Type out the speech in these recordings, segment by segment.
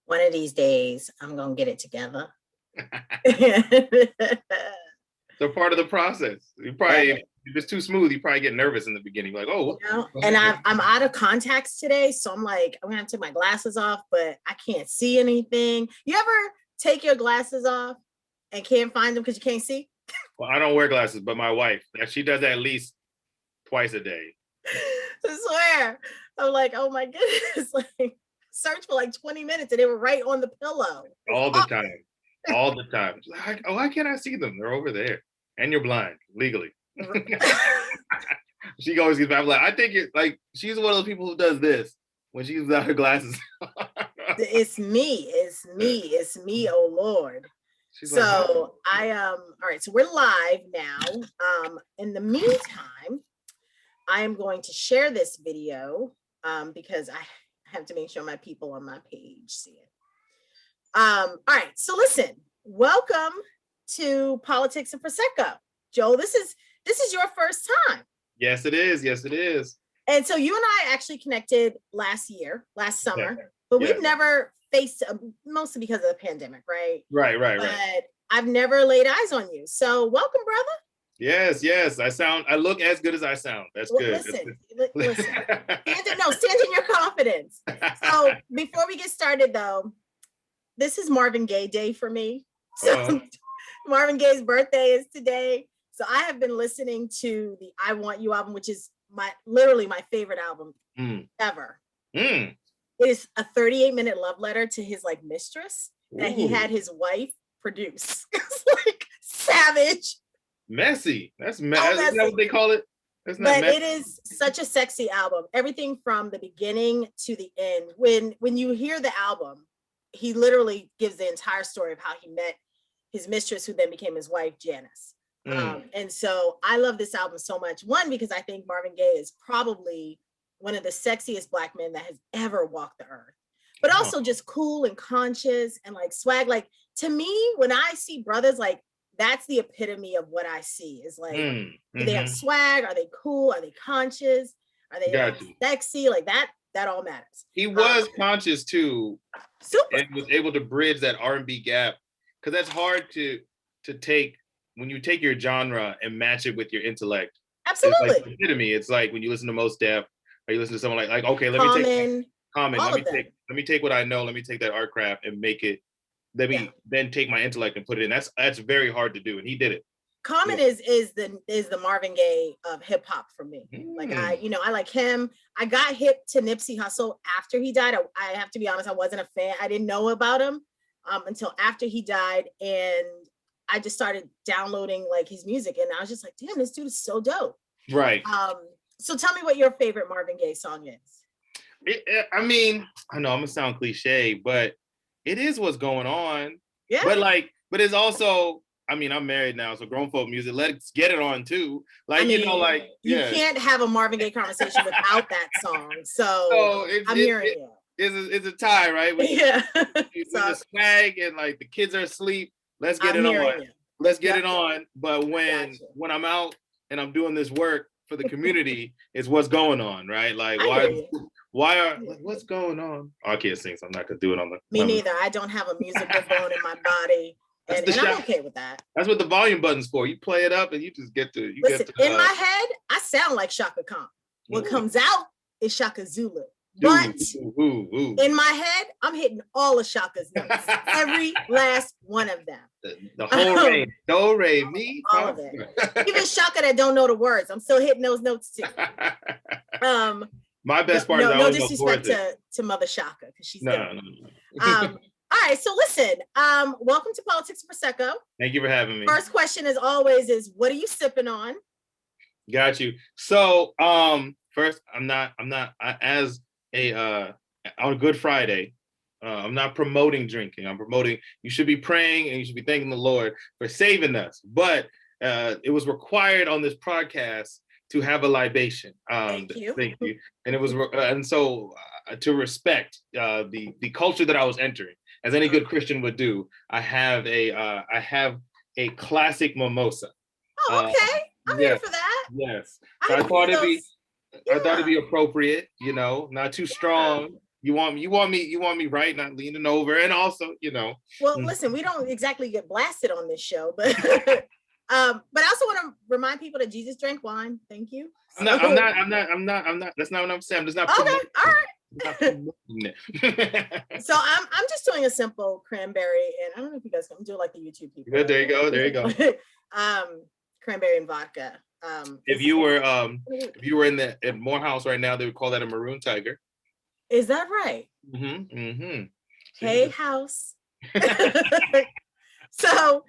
One of these days, I'm gonna get it together. So part of the process. You probably, if it's too smooth, you probably get nervous in the beginning, like, oh. You know? And I'm out of contacts today, so I'm like, I'm gonna have to take my glasses off, but I can't see anything. You ever take your glasses off and can't find them because you can't see? Well, I don't wear glasses, but my wife, she does that at least twice a day. I swear. I'm like, oh my goodness. Like, search for like 20 minutes and they were right on the pillow. All the time. All the time. Like, oh, why can't I see them? They're over there. And you're blind, legally. She always gets back, like, I think you're like, she's one of those people who does this when she's without her glasses. It's me, oh Lord. She's so like, oh. All right, so we're live now. In the meantime, I am going to share this video because I have to make sure my people on my page see it. All right, so listen, welcome to Politics and Prosecco. Joel, this is your first time. Yes, it is. Yes, it is. And so you and I actually connected last summer, but we've never faced, mostly because of the pandemic, right? Right. But I've never laid eyes on you. So welcome, brother. Yes. I look as good as I sound. That's good. Listen. Stand in your confidence. So before we get started though, this is Marvin Gaye Day for me. So Marvin Gaye's birthday is today. So I have been listening to the I Want You album, which is literally my favorite album ever. It is a 38-minute love letter to his like mistress that he had his wife produce. It's like savage. Messy. That's messy. Isn't that what they call it? But messy. It is such a sexy album. Everything from the beginning to the end. When you hear the album, he literally gives the entire story of how he met his mistress, who then became his wife, Janice. And so I love this album so much. One, because I think Marvin Gaye is probably one of the sexiest Black men that has ever walked the earth, but also just cool and conscious and like swag. Like to me, when I see brothers, like that's the epitome of what I see is like, do they have swag? Are they cool? Are they conscious? Are they like, sexy? Like that all matters. He was conscious too. Super. And was able to bridge that R&B gap. Cause that's hard to take when you take your genre and match it with your intellect. Absolutely. It's like epitome. It's like when you listen to Mos Def or you listen to someone like okay, let me take what I know, let me take that art craft and make it, then take my intellect and put it in. That's very hard to do. And he did it. Common is the Marvin Gaye of hip hop for me. Like I like him. I got hip to Nipsey Hussle after he died. I have to be honest, I wasn't a fan. I didn't know about him until after he died, and I just started downloading like his music, and I was just like, damn, this dude is so dope. Right. So tell me what your favorite Marvin Gaye song is. I mean, I know I'm gonna sound cliche, but it is what's going on. Yeah. But it's also, I mean, I'm married now, so grown folk music, let's get it on too. Like, you can't have a Marvin Gaye conversation without that song. So I'm hearing you. It's a tie, right? With the swag and like the kids are asleep. Let's get it on. Let's get it on. But when I'm out and I'm doing this work for the community, it's what's going on, right? Like what's going on? Oh, I can't sing, so I'm not gonna do it on the. Me neither. I don't have a musical bone in my body, and I'm okay with that. That's what the volume button's for. You play it up, and you just get to. In my head, I sound like Shaka Khan. What comes out is Shaka Zulu. But in my head, I'm hitting all of Shaka's notes, every last one of them. The whole range, do re mi, all of it. Even Shaka that don't know the words, I'm still hitting those notes too. My best part is no disrespect to Mother Shaka because she's no. All right, so listen, welcome to Politics Prosecco. Thank you for having me. First question, as always, is what are you sipping on? Got you. So, first, I'm not as on Good Friday, I'm not promoting drinking. I'm promoting, you should be praying and you should be thanking the Lord for saving us. But it was required on this podcast to have a libation. Thank you. Thank you. And it was, and so to respect the culture that I was entering, as any good Christian would do, I have a classic mimosa. Oh, okay. I'm here for that. Yes. So I thought it'd be appropriate, not too strong. You want me right, not leaning over, and also, Well, listen, we don't exactly get blasted on this show, but I also want to remind people that Jesus drank wine. Thank you. I'm not. That's not what I'm saying. I'm just not. Okay. All right. So I'm just doing a simple cranberry, and I don't know if you guys can do like the YouTube people. Good. There you go. Cranberry and vodka. If you were in Morehouse right now, they would call that a maroon tiger. Is that right? Mm-hmm. Mm-hmm. Hey, house. So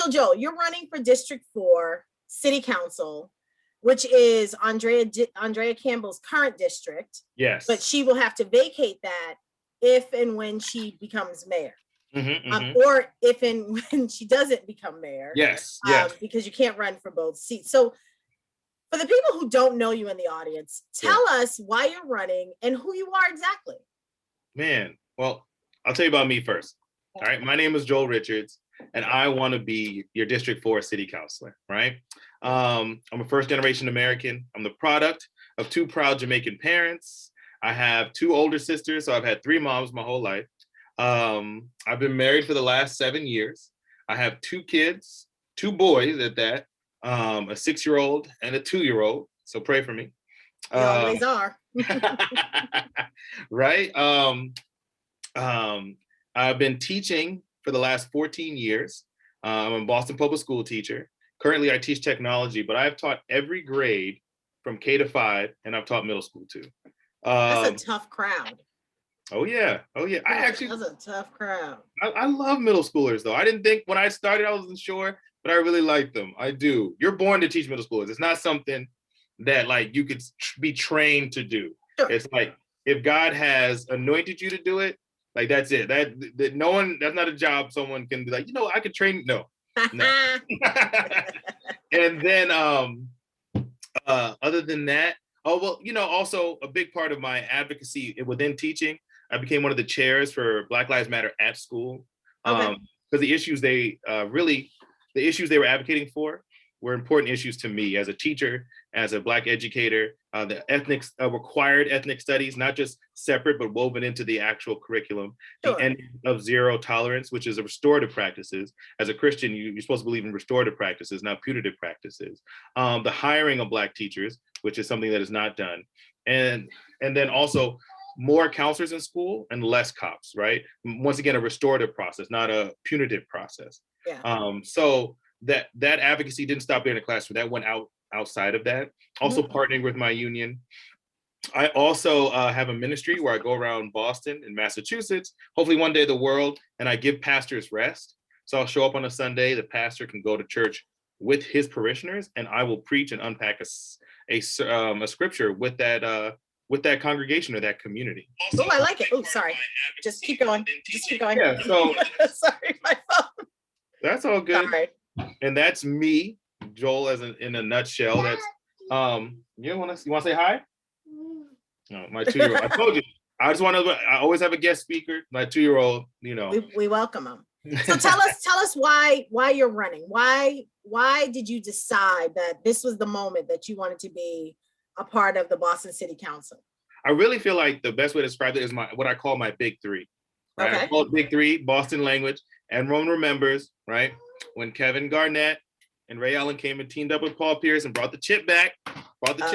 Joel, you're running for District 4 City Council, which is Andrea Campbell's current district. Yes. But she will have to vacate that if and when she becomes mayor. Mm-hmm. Or if and when she doesn't become mayor. Yes. Because you can't run for both seats. So for the people who don't know you in the audience, tell us why you're running and who you are exactly. Man, well, I'll tell you about me first. All right. My name is Joel Richards, and I want to be your District 4 City Councilor, right? I'm a first-generation American. I'm the product of 2 proud Jamaican parents. I have 2 older sisters, so I've had 3 moms my whole life. I've been married for the last 7 years. I have 2 kids, 2 boys at that, a 6-year-old and a 2-year-old. So pray for me. They always are. Right. I've been teaching for the last 14 years. I'm a Boston public school teacher. Currently, I teach technology, but I've taught every grade from K to 5, and I've taught middle school too. That's a tough crowd. Oh yeah. That's a tough crowd. I love middle schoolers though. I didn't think when I started, I wasn't sure, but I really like them. I do. You're born to teach middle schoolers. It's not something that like you could be trained to do. Sure. It's like if God has anointed you to do it, like that's it. That no one. That's not a job someone can be like. I could train. No. And then other than that, also a big part of my advocacy within teaching, I became one of the chairs for Black Lives Matter at school. Because the issues they were advocating for were important issues to me as a teacher, as a Black educator. The required ethnic studies, not just separate, but woven into the actual curriculum. Sure. The end of zero tolerance, which is a restorative practices. As a Christian, you're supposed to believe in restorative practices, not putative practices. The hiring of Black teachers, which is something that is not done. And then also more counselors in school and less cops, right? Once again, a restorative process, not a punitive process. Yeah. So that advocacy didn't stop there in the classroom. That went outside of that. Also partnering with my union. I also have a ministry where I go around Boston and Massachusetts, hopefully one day the world, and I give pastors rest. So I'll show up on a Sunday, the pastor can go to church with his parishioners, and I will preach and unpack a scripture with that congregation or that community. Oh, I like it. Oh, sorry. Just keep going. Yeah, so sorry, my phone. That's all good. Sorry. And that's me, Joel, in a nutshell. That's you want to say hi? No, my 2-year-old. I told you. I always have a guest speaker. My 2-year-old, We welcome him. So tell us why you're running. Why did you decide that this was the moment that you wanted to be a part of the Boston City Council? I really feel like the best way to describe it is what I call my big 3. Right? Okay. I call it big 3, Boston language. Everyone remembers, right? When Kevin Garnett and Ray Allen came and teamed up with Paul Pierce and brought the chip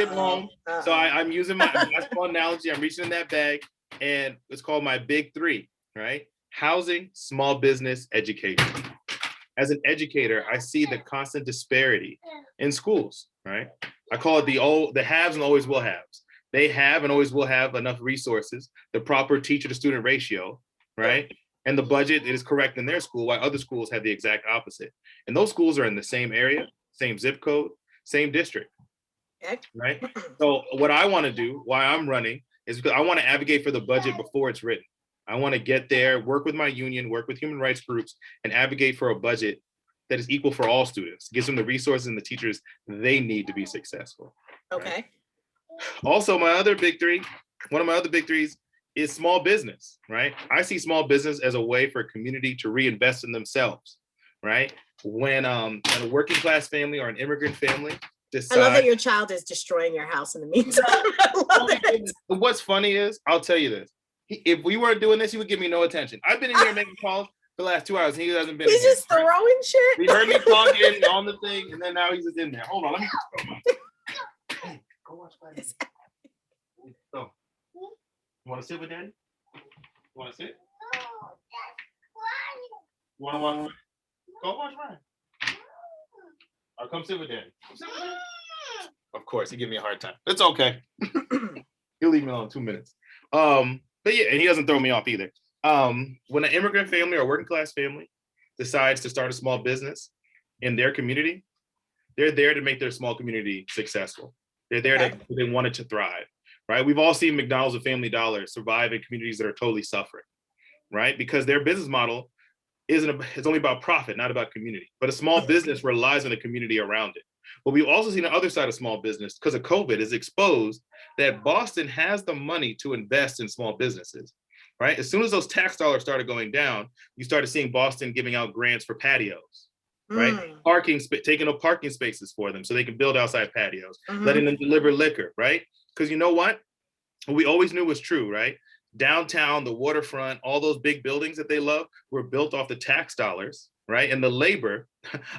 home. So I'm using my basketball analogy. I'm reaching in that bag, and it's called my big 3, right? Housing, small business, education. As an educator, I see the constant disparity in schools, right? I call it the haves and always will haves. They have and always will have enough resources, the proper teacher to student ratio, right? and the budget is correct in their school, while other schools have the exact opposite. And those schools are in the same area, same zip code, same district, right? So what I want to do, why I'm running, is because I want to advocate for the budget before it's written. I want to get there, work with my union, work with human rights groups, and advocate for a budget that is equal for all students, gives them the resources and the teachers they need to be successful. Okay. Right? Also, one of my other big threes is small business, right? I see small business as a way for a community to reinvest in themselves, right? When a working class family or an immigrant family decides— I love that your child is destroying your house in the meantime. I love it. What's funny is, I'll tell you this, if we weren't doing this, he would give me no attention. I've been in here making calls for the last 2 hours and he hasn't been. He's just throwing shit. He heard me talking on the thing and then now he's just in there. Hold on, let me hey, go watch my video. So, you want to sit with Daddy? You want to sit? You want to watch? Go watch mine. Or come sit with Daddy. Of course, he give me a hard time. It's okay. He'll leave me alone in 2 minutes. But yeah, and he doesn't throw me off either. When an immigrant family or working class family decides to start a small business in their community, they're there to make their small community successful. They're there to, they want it to thrive, right? We've all seen McDonald's and Family Dollar survive in communities that are totally suffering, right? Because their business model it's only about profit, not about community. But a small business relies on the community around it. But we've also seen the other side of small business, because of COVID, is exposed that Boston has the money to invest in small businesses, right? As soon as those tax dollars started going down, you started seeing Boston giving out grants for patios, right? Taking up parking spaces for them so they can build outside patios, letting them deliver liquor, right? Because you know what we always knew was true, right? Downtown, the waterfront, all those big buildings that they love were built off the tax dollars, right? And the labor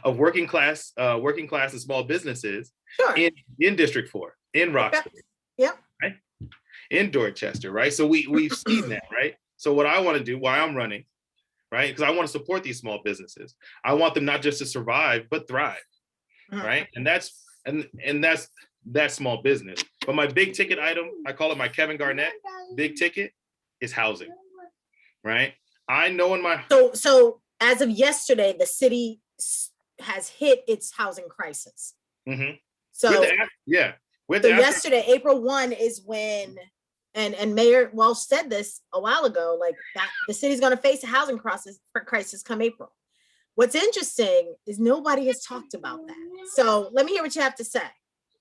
of working class and small businesses in District 4, in Roxbury, right? In Dorchester, right? So we've seen that, right? So what I want to do, why I'm running, right? Because I want to support these small businesses. I want them not just to survive, but thrive, right? And that's small business. But my big ticket item, I call it my Kevin Garnett big ticket, is housing, right? I know in my— So as of yesterday, the city has hit its housing crisis. So yesterday, April 1 is when, and Mayor Walsh said this a while ago, like that the city's going to face a housing crisis come April. What's interesting is nobody has talked about that. So let me hear what you have to say.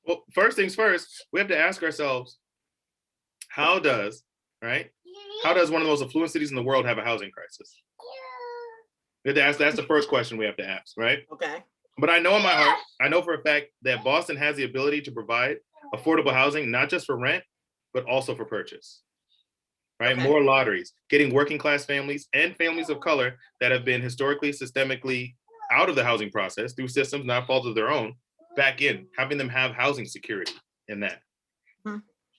Well, first things first, we have to ask ourselves, how does one of the most affluent cities in the world have a housing crisis? We have to ask, that's the first question we have to ask, right? Okay. But I know in my heart, I know for a fact that Boston has the ability to provide affordable housing, not just for rent, but also for purchase, right? More lotteries, getting working class families and families of color that have been historically, systemically out of the housing process through systems not fault of their own, back in, having them have housing security in that,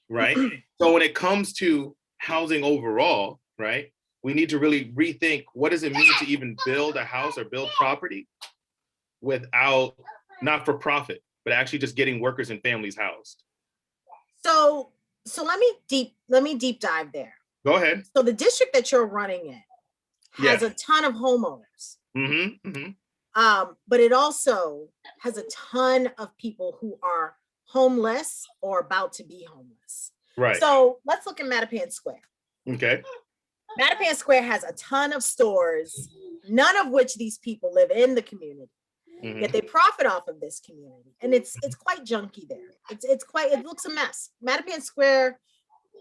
right? So when it comes to housing overall, right, we need to really rethink, what does it mean to even build a house or build property without, not for profit, but actually just getting workers and families housed. So let me deep dive there. Go ahead. So the district that you're running in has a ton of homeowners. But it also has a ton of people who are homeless or about to be homeless. Right. So let's look at Mattapan Square. Okay. Mattapan Square has a ton of stores, none of which these people live in the community. Yet they profit off of this community, and it's quite junky there. It looks a mess. Mattapan Square,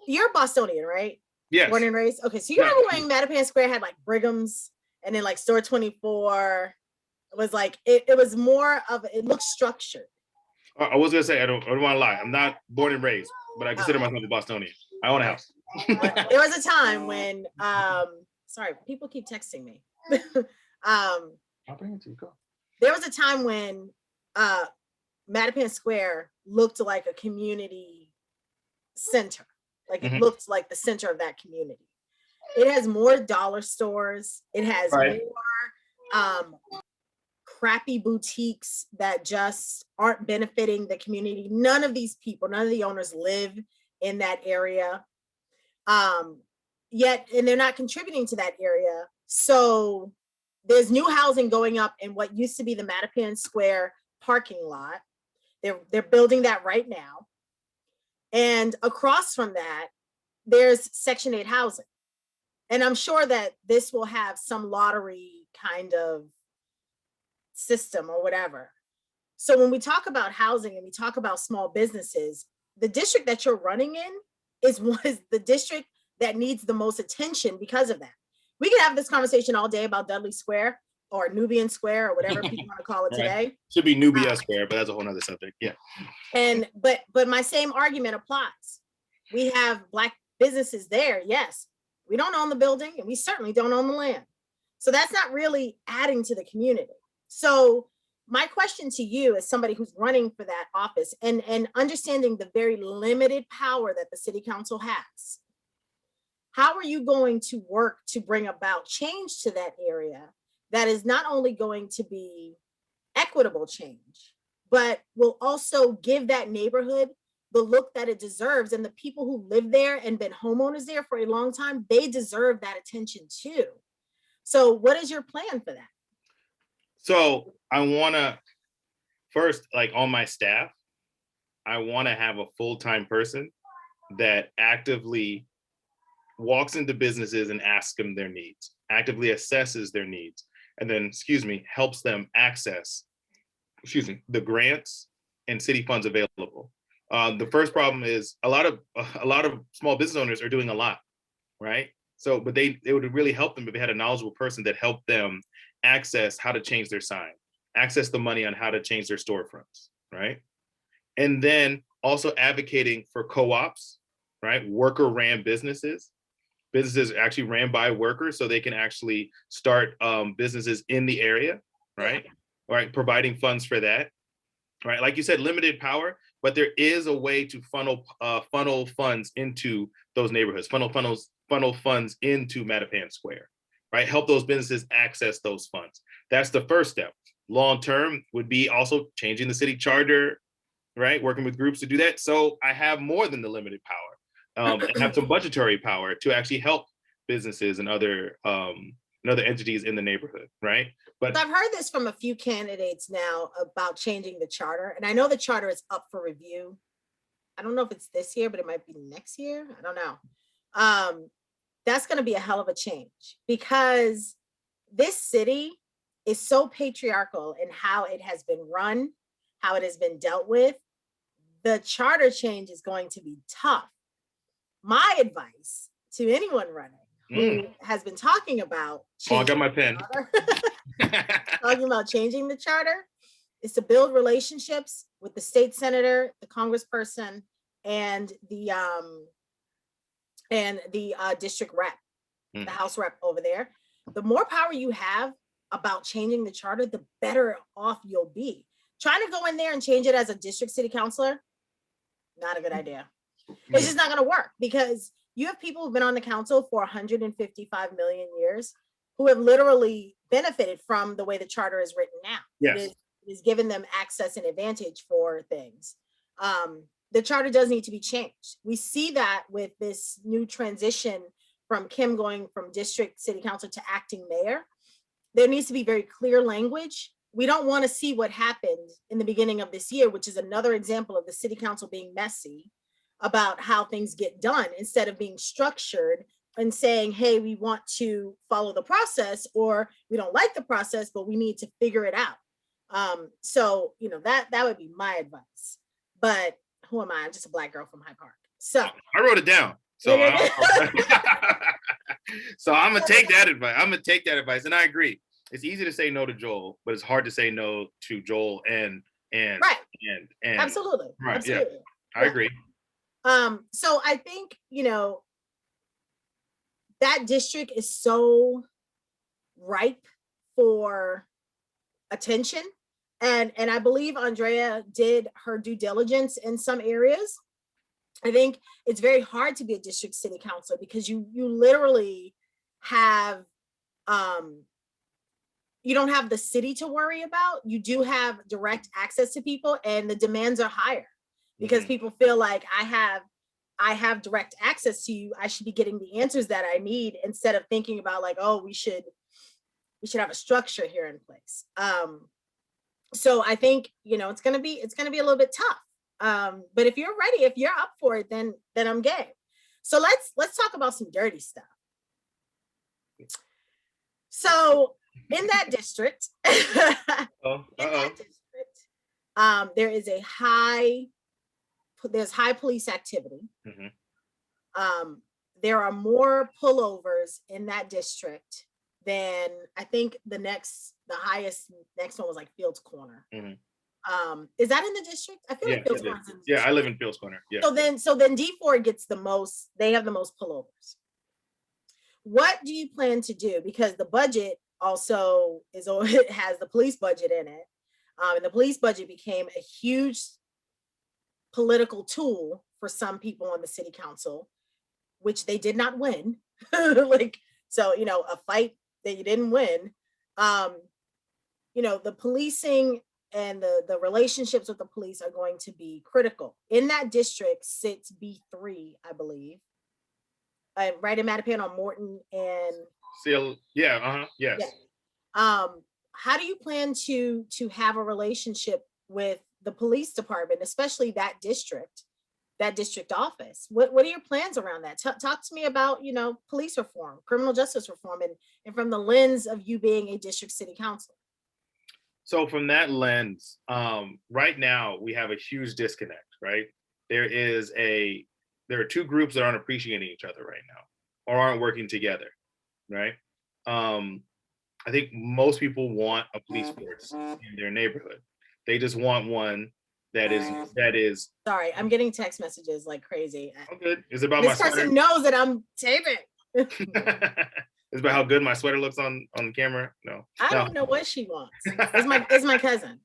you're a Bostonian, right? Yes. Born and raised. Okay, so you remember when Mattapan Square had like Brigham's, and then like Store 24. It was like it was more of it looked structured. I was gonna say I don't want to lie. I'm not born and raised, but I consider myself a Bostonian. I own a house. There was a time when sorry, people keep texting me. I'll bring it to you. Go. There was a time when Mattapan Square looked like a community center. Like it looked like the center of that community. It has more dollar stores. It has more crappy boutiques that just aren't benefiting the community. None of these people, none of the owners live in that area. Yet, and they're not contributing to that area So there's new housing going up in what used to be the Mattapan Square parking lot. They're building that right now. And across from that, there's Section 8 housing. And I'm sure that this will have some lottery kind of system or whatever. So when we talk about housing and we talk about small businesses, the district that you're running in is the district that needs the most attention because of that. We can have this conversation all day about Dudley Square or Nubian Square or whatever people want to call it today. Should be Nubia Square, but that's a whole nother subject. Yeah. And but my same argument applies. We have Black businesses there, yes. We don't own the building and we certainly don't own the land. So that's not really adding to the community. So my question to you as somebody who's running for that office and understanding the very limited power that the city council has, how are you going to work to bring about change to that area that is not only going to be equitable change, but will also give that neighborhood the look that it deserves? And the people who live there and been homeowners there for a long time, they deserve that attention too. So what is your plan for that? So I want to first, like on my staff, I want to have a full-time person that actively walks into businesses and asks them their needs, actively assesses their needs, and then, helps them access, the grants and city funds available. The first problem is a lot of small business owners are doing a lot, right? So, but it would really help them if they had a knowledgeable person that helped them access how to change their sign, access the money on how to change their storefronts, right? And then also advocating for co-ops, right? Worker-ran businesses actually ran by workers, so they can actually start businesses in the area, right? Right, providing funds for that, right? Like you said, limited power, but there is a way to funnel funds into those neighborhoods, funnel funds into Mattapan Square, right? Help those businesses access those funds. That's the first step. Long term would be also changing the city charter, right? Working with groups to do that. So I have more than the limited power, and have some budgetary power to actually help businesses and other entities in the neighborhood, right? But I've heard this from a few candidates now about changing the charter. And I know the charter is up for review. I don't know if it's this year, but it might be next year. I don't know. That's going to be a hell of a change because this city is so patriarchal in how it has been run, how it has been dealt with. The charter change is going to be tough. My advice to anyone running who has been talking about I got my pen. Talking about changing the charter is to build relationships with the state senator, the congressperson, and the district rep, the House rep over there. The more power you have about changing the charter, the better off you'll be. Trying to go in there and change it as a district city councilor, not a good idea. It's just not going to work because you have people who've been on the council for 155 million years who have literally benefited from the way the charter is written now. Yes. It is giving them access and advantage for things. The charter does need to be changed. We see that with this new transition from Kim going from district city council to acting mayor. There needs to be very clear language. We don't want to see what happened in the beginning of this year, which is another example of the city council being messy about how things get done instead of being structured and saying, hey, we want to follow the process, or we don't like the process, but we need to figure it out. So, that would be my advice. But who am I? I'm just a Black girl from Hyde Park. So I wrote it down. So, so I'm gonna take that advice. And I agree. It's easy to say no to Joel, but it's hard to say no to Joel and right. And absolutely. Right. Absolutely. Yeah. I agree. So I think, that district is so ripe for attention. And I believe Andrea did her due diligence in some areas. I think it's very hard to be a district city councilor because you literally have, you don't have the city to worry about. You do have direct access to people and the demands are higher because people feel like I have I have direct access to you, I should be getting the answers that I need instead of thinking about like, oh, we should have a structure here in place. So I think, it's gonna be a little bit tough. But if you're ready, if you're up for it, then I'm game. So let's talk about some dirty stuff. So in that district, there is there's high police activity. Mm-hmm. There are more pullovers in that district than I think the highest next one was like Fields Corner. Mm-hmm. Is that in the district? I feel like Fields Corner is in the district. I live in Fields Corner. Yeah. So then D4 gets the most, they have the most pullovers. What do you plan to do? Because the budget also has the police budget in it. And the police budget became a huge political tool for some people on the city council, which they did not win. So, a fight that you didn't win. The policing and the relationships with the police are going to be critical. In that district sits B3, I believe. Right in Mattapan on Morton and yes. Yeah. How do you plan to have a relationship with the police department, especially that district office? What are your plans around that? Talk to me about, police reform, criminal justice reform, and from the lens of you being a district city councilor. So from that lens, right now we have a huge disconnect, right? There are two groups that aren't appreciating each other right now or aren't working together, right? I think most people want a police force in their neighborhood. They just want one that is. Sorry, I'm getting text messages like crazy. I'm good. It's about this my person knows that I'm taping. It's about how good my sweater looks on the camera. I don't know what she wants. It's my cousin.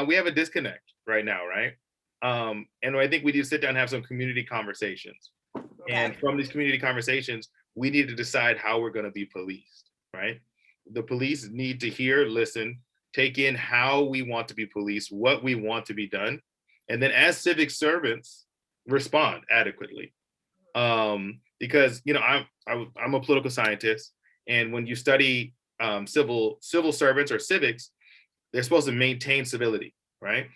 We have a disconnect right now, right? And I think we need to sit down and have some community conversations. Okay. And from these community conversations, we need to decide how we're going to be policed, right? The police need to hear, listen, take in how we want to be policed, what we want to be done, and then as civic servants, respond adequately. Because I'm a political scientist, and when you study civil servants or civics, they're supposed to maintain civility, right?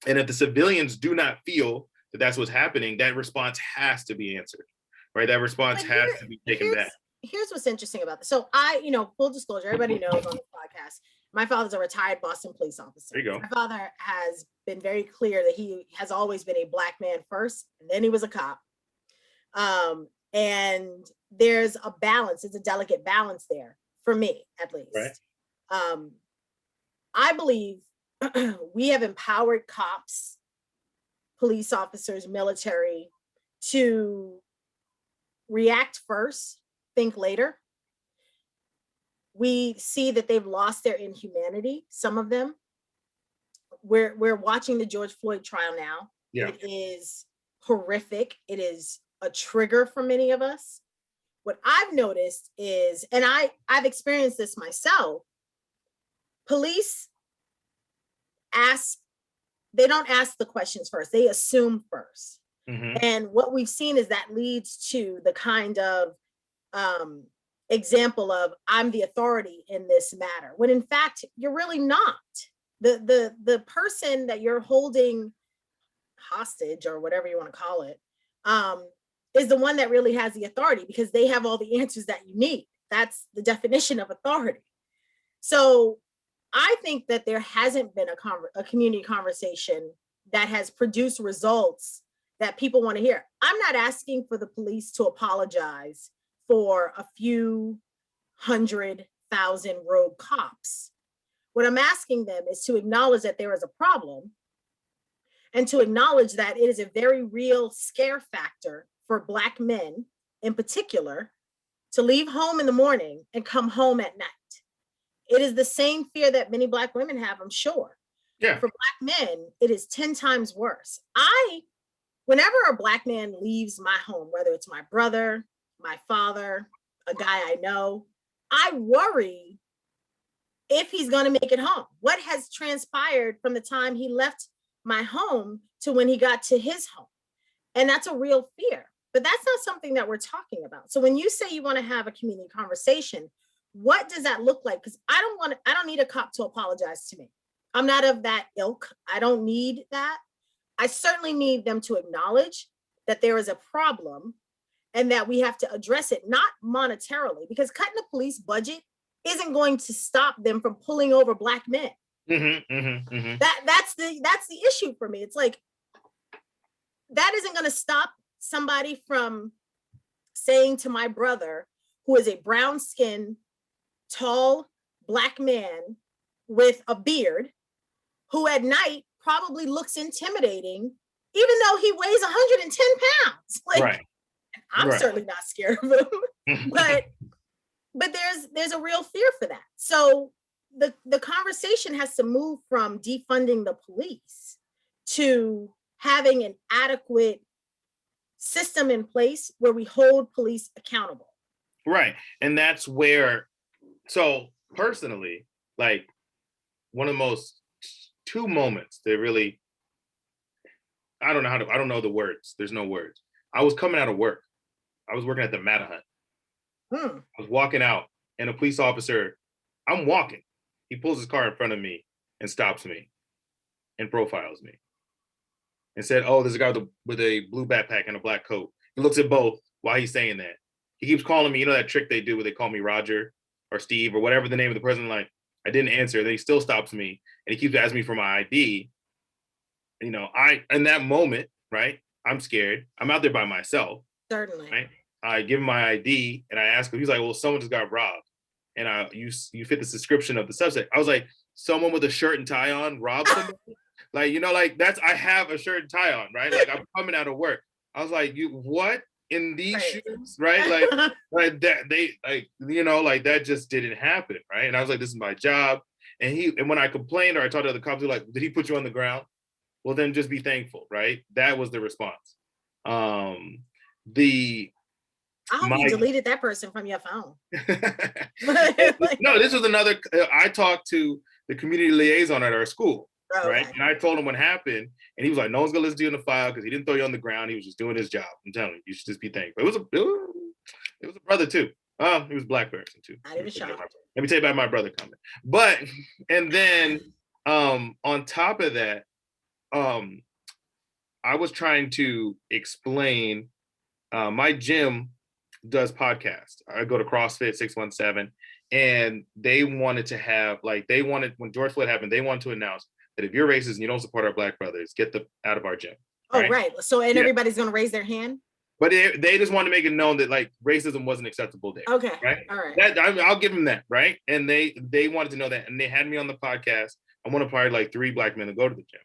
And if the civilians do not feel that that's what's happening, that response has to be answered, right? That response has to be taken back. Here's what's interesting about this. So full disclosure, everybody knows on this podcast, my father's a retired Boston police officer. There you go. My father has been very clear that he has always been a Black man first, and then he was a cop. And there's a balance, it's a delicate balance there, for me, at least. Right. I believe we have empowered cops, police officers, military to react first, think later. We see that they've lost their inhumanity, some of them. We're watching the George Floyd trial now. Yeah. It is horrific. It is a trigger for many of us. What I've noticed is, and I've experienced this myself, police they don't ask the questions first, they assume first. Mm-hmm. And what we've seen is that leads to the kind of example of, I'm the authority in this matter, when in fact, you're really not. The person that you're holding hostage, or whatever you want to call it, is the one that really has the authority, because they have all the answers that you need. That's the definition of authority. So I think that there hasn't been a community conversation that has produced results that people want to hear. I'm not asking for the police to apologize for a few 100,000 rogue cops. What I'm asking them is to acknowledge that there is a problem, and to acknowledge that it is a very real scare factor for Black men in particular to leave home in the morning and come home at night. It is the same fear that many Black women have, I'm sure. Yeah. For Black men, it is 10 times worse. Whenever a Black man leaves my home, whether it's my brother, my father, a guy I know, I worry if he's going to make it home. What has transpired from the time he left my home to when he got to his home. And that's a real fear. But that's not something that we're talking about. So when you say you want to have a community conversation, what does that look like? Because I don't need a cop to apologize to me. I'm not of that ilk. I don't need that. I certainly need them to acknowledge that there is a problem and that we have to address it, not monetarily, because cutting the police budget isn't going to stop them from pulling over Black men. That's the issue for me. It's like, that isn't going to stop somebody from saying to my brother, who is a brown-skinned, tall Black man with a beard, who at night probably looks intimidating, even though he weighs 110 pounds. Like, right. I'm certainly not scared of him, but there's a real fear for that. So the conversation has to move from defunding the police to having an adequate system in place where we hold police accountable. Right. And that's where, so personally, like, one of the most two moments that really, I don't know the words. There's no words. I was coming out of work. I was working at the Matterhorn. I was walking out and a police officer, I'm walking. He pulls his car in front of me and stops me and profiles me and said, "Oh, there's a guy with a blue backpack and a black coat." He looks at both while he's saying that. He keeps calling me, you know that trick they do where they call me Roger or Steve or whatever the name of the person, like, I didn't answer. Then he still stops me and he keeps asking me for my ID. You know, in that moment, right, I'm scared. I'm out there by myself. Certainly. Right? I give him my ID and I ask him, he's like, "Well, someone just got robbed." And you fit the description of the suspect. I was like, "Someone with a shirt and tie on robbed somebody?" Like, you know, like I have a shirt and tie on, right? Like, I'm coming out of work. I was like, "You what in these shoes?" Right? Like that, they like, you know, like that just didn't happen, right? And I was like, "This is my job." And when I complained or I talked to other cops, they're like, "Did he put you on the ground?" Well, then just be thankful, right? That was the response. I hope you deleted that person from your phone. No, this was another, I talked to the community liaison at our school, right? And I told him what happened, and he was like, "No one's gonna listen to you in the file because he didn't throw you on the ground. He was just doing his job." I'm telling you, you should just be thankful. It was a brother too. He was a Black person too. Let me tell you about my brother coming. But, and then on top of that, I was trying to explain, my gym does podcasts. I go to CrossFit 617, and they wanted to have, like, when George Floyd happened, they wanted to announce that if you're racist and you don't support our Black brothers, get out of our gym. Right? Oh, right. So, everybody's going to raise their hand? But they just wanted to make it known that, like, racism wasn't acceptable there. Okay. Right? All right. I'll give them that, right? And they wanted to know that, and they had me on the podcast. I'm one of probably like 3 Black men to go to the gym.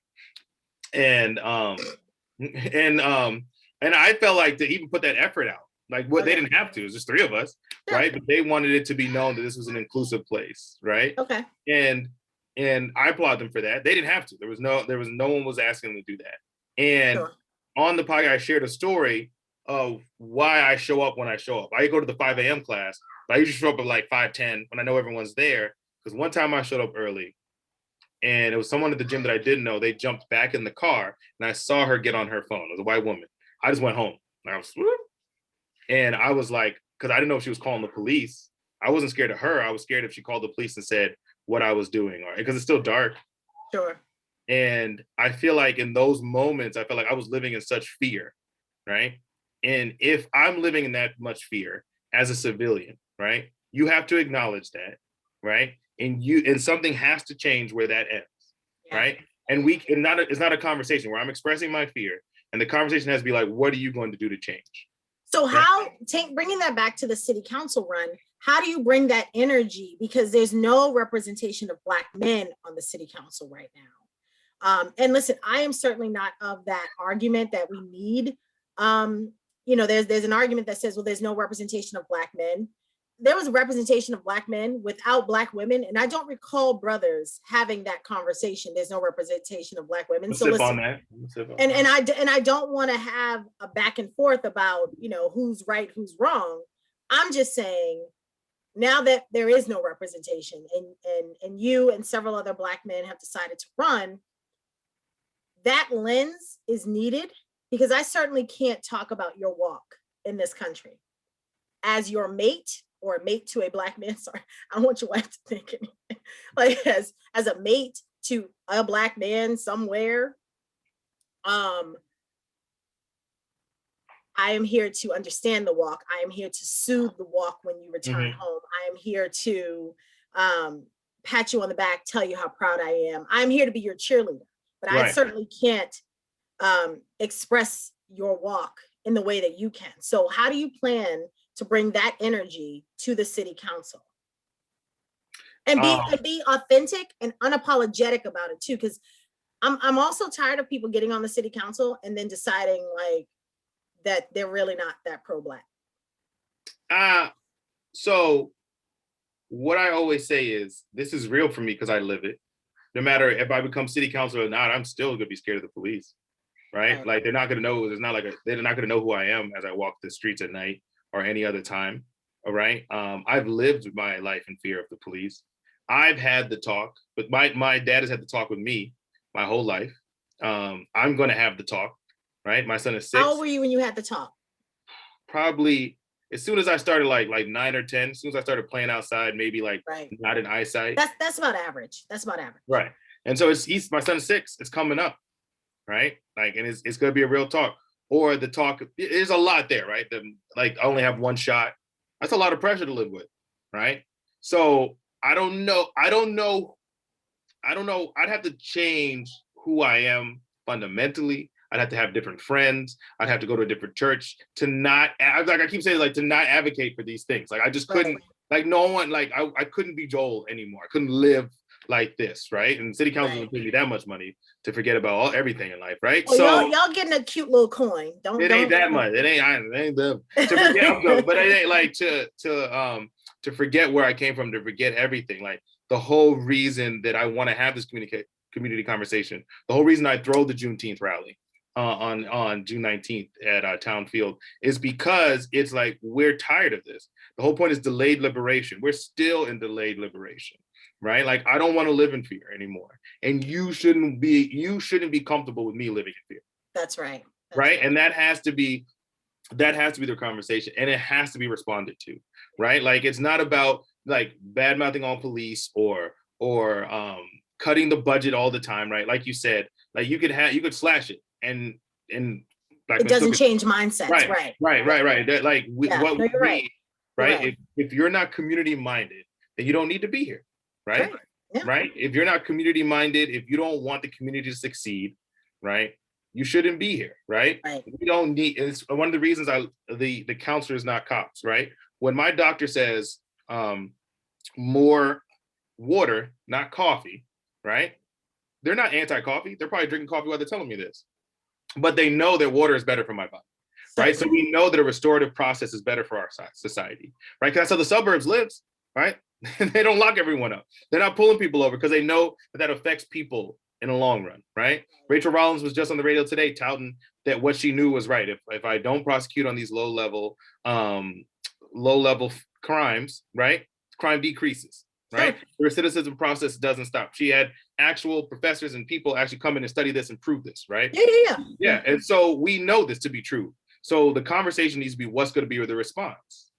And I felt like to even put that effort out, like, what, they didn't have to. It was just 3 of us, right? But they wanted it to be known that this was an inclusive place, right? Okay. And I applaud them for that. They didn't have to. There was no one was asking them to do that. And on the podcast, I shared a story of why I show up when I show up. I go to the 5 a.m. class, but I usually show up at like 5:10 when I know everyone's there. Because one time I showed up early, and it was someone at the gym that I didn't know. They jumped back in the car, and I saw her get on her phone. It was a white woman. I just went home. And I was like, because I didn't know if she was calling the police. I wasn't scared of her. I was scared if she called the police and said what I was doing, or because it's still dark. Sure. And I feel like in those moments, I felt like I was living in such fear, right? And if I'm living in that much fear as a civilian, right, you have to acknowledge that, right? And something has to change where that ends, right? And it's not a conversation where I'm expressing my fear, and the conversation has to be like, what are you going to do to change? So bringing that back to the city council run, how do you bring that energy? Because there's no representation of Black men on the city council right now. And listen, I am certainly not of that argument that we need. There's an argument that says, well, there's no representation of Black men. There was a representation of Black men without Black women. And I don't recall brothers having that conversation. There's no representation of Black women. So listen, and I don't want to have a back and forth about, who's right, who's wrong. I'm just saying, now that there is no representation and you and several other Black men have decided to run, that lens is needed, because I certainly can't talk about your walk in this country as your mate or a mate to a Black man. Sorry, I don't want your wife to think anything. Like as a mate to a Black man somewhere. I am here to understand the walk. I am here to soothe the walk when you return home. I am here to pat you on the back, tell you how proud I am. I'm here to be your cheerleader, but I certainly can't express your walk in the way that you can. So how do you plan to bring that energy to the city council? And be authentic and unapologetic about it too, because I'm also tired of people getting on the city council and then deciding like that they're really not that pro-Black. So what I always say is, this is real for me because I live it. No matter if I become city councilor or not, I'm still gonna be scared of the police, right? Like they're not gonna know. It's not like they're not gonna know who I am as I walk the streets at night or any other time. All right. I've lived my life in fear of the police. I've had the talk, but my dad has had the talk with me my whole life. I'm gonna have the talk, right? My son is 6. How old were you when you had the talk? Probably as soon as I started like 9 or 10, as soon as I started playing outside, maybe like not in eyesight. That's about average. That's about average. Right. And so my son's 6, it's coming up, right? Like, and it's gonna be a real talk. Or the talk, there's a lot there, right? Like I only have one shot. That's a lot of pressure to live with, right? So I don't know. I'd have to change who I am fundamentally. I'd have to have different friends. I'd have to go to a different church to not, like I keep saying, like to not advocate for these things. Like I just couldn't, like no one, like I couldn't be Joel anymore. I couldn't live like this, right? And city council doesn't pay me that much money to forget about everything in life, right? Well, so y'all getting a cute little coin. It ain't that much. It ain't them. To forget, but it ain't like to forget where I came from, to forget everything. Like the whole reason that I want to have this community conversation, the whole reason I throw the Juneteenth rally on June 19th at Town Field is because it's like, we're tired of this. The whole point is delayed liberation. We're still in delayed liberation, right? Like, I don't want to live in fear anymore. And you shouldn't be comfortable with me living in fear. That's right. Right. And that has to be the conversation, and it has to be responded to, right? Like, it's not about like bad mouthing on police or cutting the budget all the time, right? Like you said, like you could slash it and like it doesn't change mindsets, right. That, like what we need, right? If you're not community minded, then you don't need to be here, right? Right? If you're not community minded, if you don't want the community to succeed, right? You shouldn't be here, right? We don't need. It's one of the reasons the counselors, not cops, right? When my doctor says more water, not coffee, right? They're not anti-coffee. They're probably drinking coffee while they're telling me this, but they know that water is better for my body, right? So we know that a restorative process is better for our society, right? Because that's how the suburbs lives, right? They don't lock everyone up. They're not pulling people over because they know that affects people in the long run, right? Rachel Rollins was just on the radio today touting that what she knew was right. If I don't prosecute on these low level crimes, right? Crime decreases, right? The recidivism process doesn't stop. She had actual professors and people actually come in and study this and prove this, right? Yeah. And so we know this to be true. So the conversation needs to be what's going to be the response,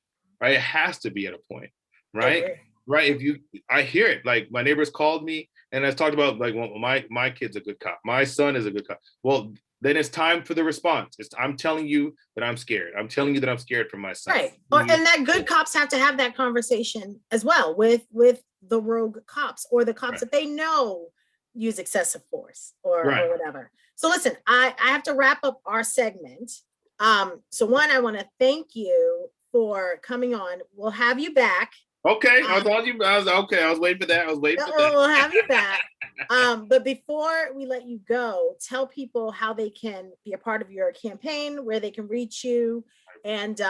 right? It has to be at a point, right? Right. I hear it. Like my neighbors called me and I talked about like, well, my kid's a good cop. My son is a good cop. Well, then it's time for the response. I'm telling you that I'm scared. I'm telling you that I'm scared for my son. Right. And that good cops have to have that conversation as well with the rogue cops or the cops that they know use excessive force or whatever. So listen, I have to wrap up our segment. So one, I want to thank you for coming on. We'll have you back. Okay, I was waiting for that. We'll have you back. But before we let you go, tell people how they can be a part of your campaign, where they can reach you, and do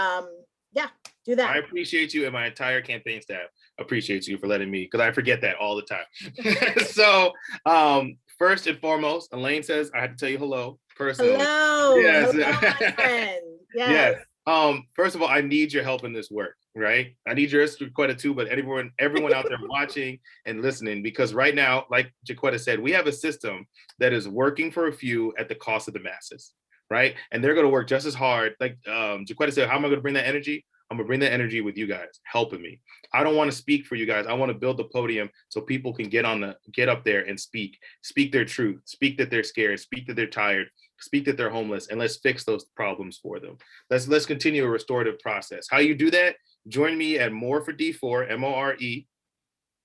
that. I appreciate you, and my entire campaign staff appreciates you for letting me, because I forget that all the time. So, first and foremost, Elaine says I had to tell you hello personally. Hello, my friend. Yes. First of all, I need your help in this work, right? I need yours, Jaquetta, too, but everyone out there watching and listening, because right now, like Jaquetta said, we have a system that is working for a few at the cost of the masses, right? And they're going to work just as hard. Like Jaquetta said, how am I going to bring that energy? I'm going to bring that energy with you guys, helping me. I don't want to speak for you guys. I want to build the podium so people can get up there and speak their truth, speak that they're scared, speak that they're tired, speak that they're homeless, and let's fix those problems for them. Let's continue a restorative process. How you do that? Join me at More for D4,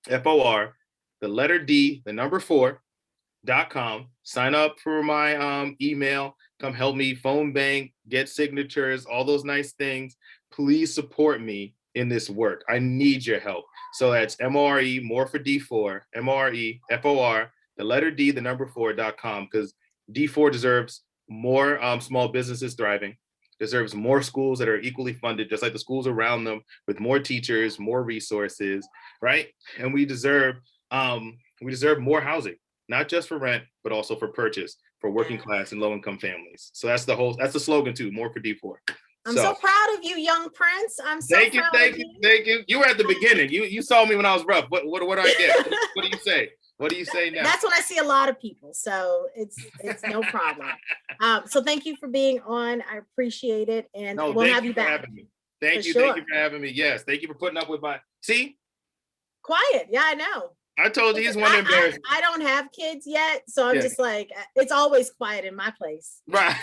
MOREFOR, the letter D, the number 4.com. Sign up for my email. Come help me phone bank, get signatures, all those nice things. Please support me in this work. I need your help. So that's MORE, More for D4, MOREFOR, the letter D, the number 4.com, because D4 deserves more small businesses thriving, deserves more schools that are equally funded, just like the schools around them, with more teachers, more resources, right? And we deserve more housing, not just for rent, but also for purchase for working class and low-income families. So that's the slogan too, More for D4. I'm so proud of you, young Prince. I'm so thank you. You were at the beginning. You saw me when I was rough. What do I get? What do you say? What do you say now? That's when I see a lot of people, so it's no problem. So thank you for being on. I appreciate it, and we'll have you back. Thank you for having me. Yes, thank you for putting up with my quiet. Yeah, I know. I told you he's one embarrassing. I don't have kids yet, so I'm just like, it's always quiet in my place. Right.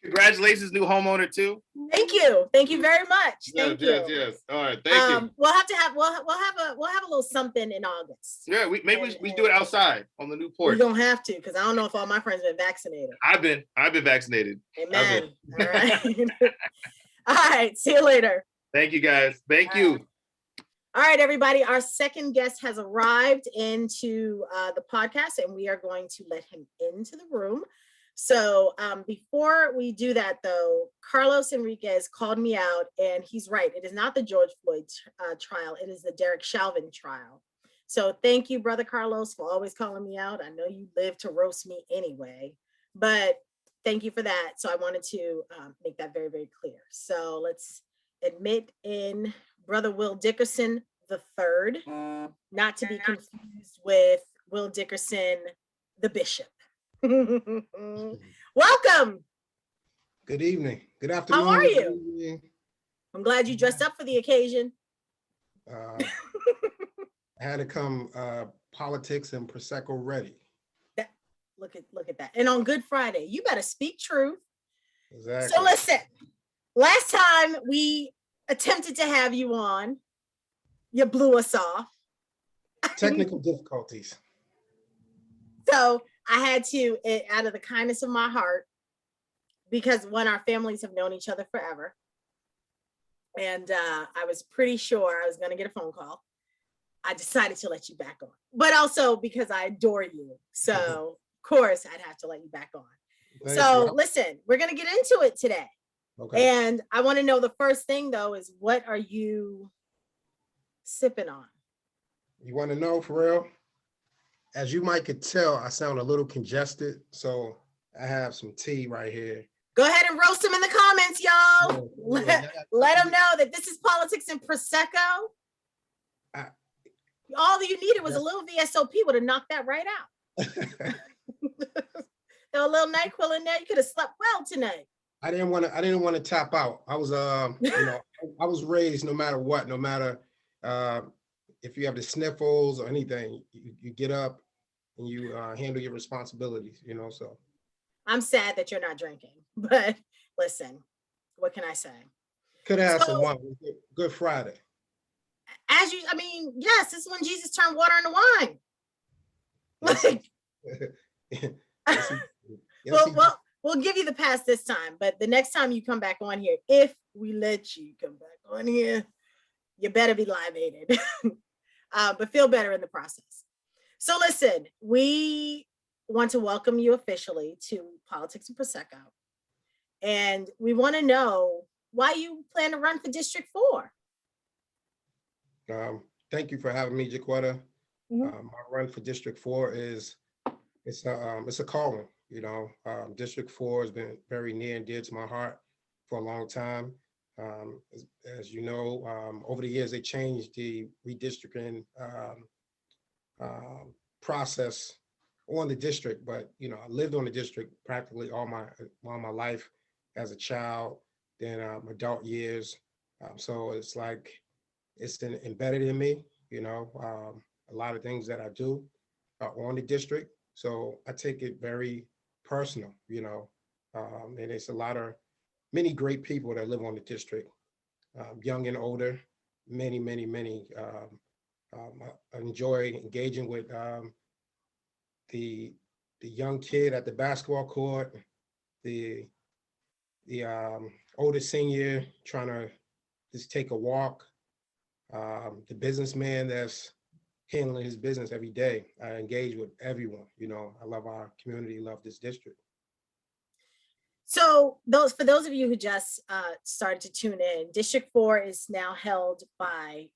Congratulations, new homeowner too. Thank you very much. Thank you. Yes. All right, thank you. We'll have a little something in August. Yeah, we do it outside on the new porch. We don't have to, because I don't know if all my friends have been vaccinated. I've been vaccinated. Amen. All right. All right. See you later. Thank you, guys. Thank you. All right, everybody. Our second guest has arrived into the podcast, and we are going to let him into the room. So before we do that, though, Carlos Enriquez called me out, and he's right. It is not the George Floyd trial. It is the Derek Chauvin trial. So thank you, Brother Carlos, for always calling me out. I know you live to roast me anyway, but thank you for that. So I wanted to make that very, very clear. So let's admit in Brother Will Dickerson III, not to be confused with Will Dickerson, the bishop. Welcome. Good evening. Good afternoon. How are you? I'm glad you dressed up for the occasion. I had to come politics and Prosecco ready. Look at that. And on Good Friday, you better speak truth. Exactly. So listen, last time we attempted to have you on, you blew us off. Technical difficulties. So I had to, out of the kindness of my heart, because our families have known each other forever. And I was pretty sure I was going to get a phone call. I decided to let you back on, but also because I adore you. So of course I'd have to let you back on. Thank you. Listen, we're going to get into it today. Okay. And I want to know, the first thing though, is what are you sipping on? You want to know for real? As you might could tell, I sound a little congested, so I have some tea right here. Go ahead and roast them in the comments, y'all. Let them know that this is Politics and Prosecco. All you needed was a little VSOP, would have knocked that right out. A little NyQuil in there, you could have slept well tonight. I didn't want to tap out. I was, I was raised no matter what, no matter if you have the sniffles or anything, you get up and you handle your responsibilities, so. I'm sad that you're not drinking, but listen, what can I say? Could have some wine. Good Friday. Yes, this is when Jesus turned water into wine. Like, we'll give you the pass this time, but the next time you come back on here, if we let you come back on here, you better be live-aided, but feel better in the process. So listen, we want to welcome you officially to Politics and Prosecco. And we want to know why you plan to run for District 4. Thank you for having me, Jaquetta. My run for District 4 it's a calling. District 4 has been very near and dear to my heart for a long time. As you know, over the years, they changed the redistricting process on the district, but I lived on the district practically all my life as a child, then adult years. So it's like it's embedded in me. A lot of things that I do are on the district, so I take it very personal. And it's many great people that live on the district, young and older, many, many, many. I enjoy engaging with the young kid at the basketball court, the older senior trying to just take a walk, the businessman that's handling his business every day. I engage with everyone. I love our community, love this district. So for those of you who just started to tune in, District 4 is now held by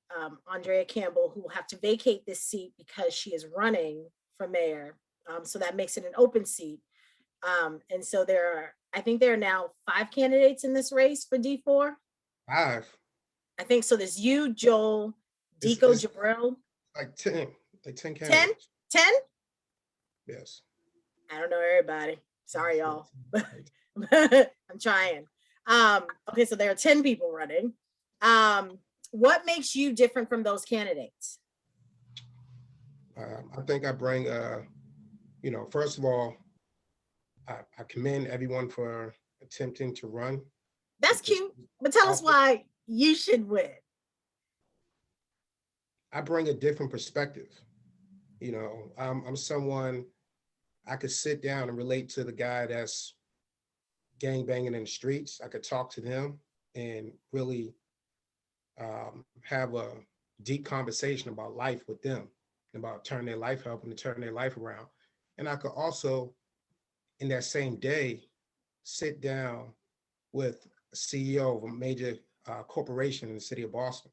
Andrea Campbell, who will have to vacate this seat because she is running for mayor. So that makes it an open seat. And so I think there are now 5 candidates in this race for D4. 5. I think so. There's you, Joel, Deco, Jabril. Like 10 candidates. 10? 10? Yes. I don't know everybody. Sorry, y'all. I'm trying. Okay, so there are 10 people running. What makes you different from those candidates? I think I bring, first of all, I commend everyone for attempting to run. That's cute, but tell us why you should win. I bring a different perspective. I'm someone, I could sit down and relate to the guy that's gang banging in the streets. I could talk to them and really have a deep conversation about life with them, about turning their life, helping to turn their life around. And I could also, in that same day, sit down with a CEO of a major corporation in the city of Boston.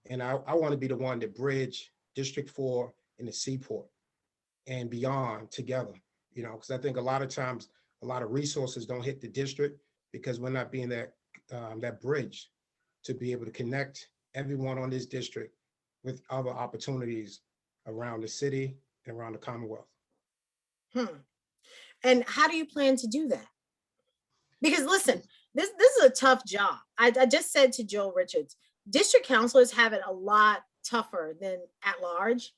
And I want to be the one to bridge District 4 and the Seaport and beyond together, because I think a lot of times, a lot of resources don't hit the district because we're not being that bridge to be able to connect everyone on this district with other opportunities around the city and around the Commonwealth. And how do you plan to do that? Because listen, this is a tough job. I just said to Joel Richards, district councilors have it a lot tougher than at large.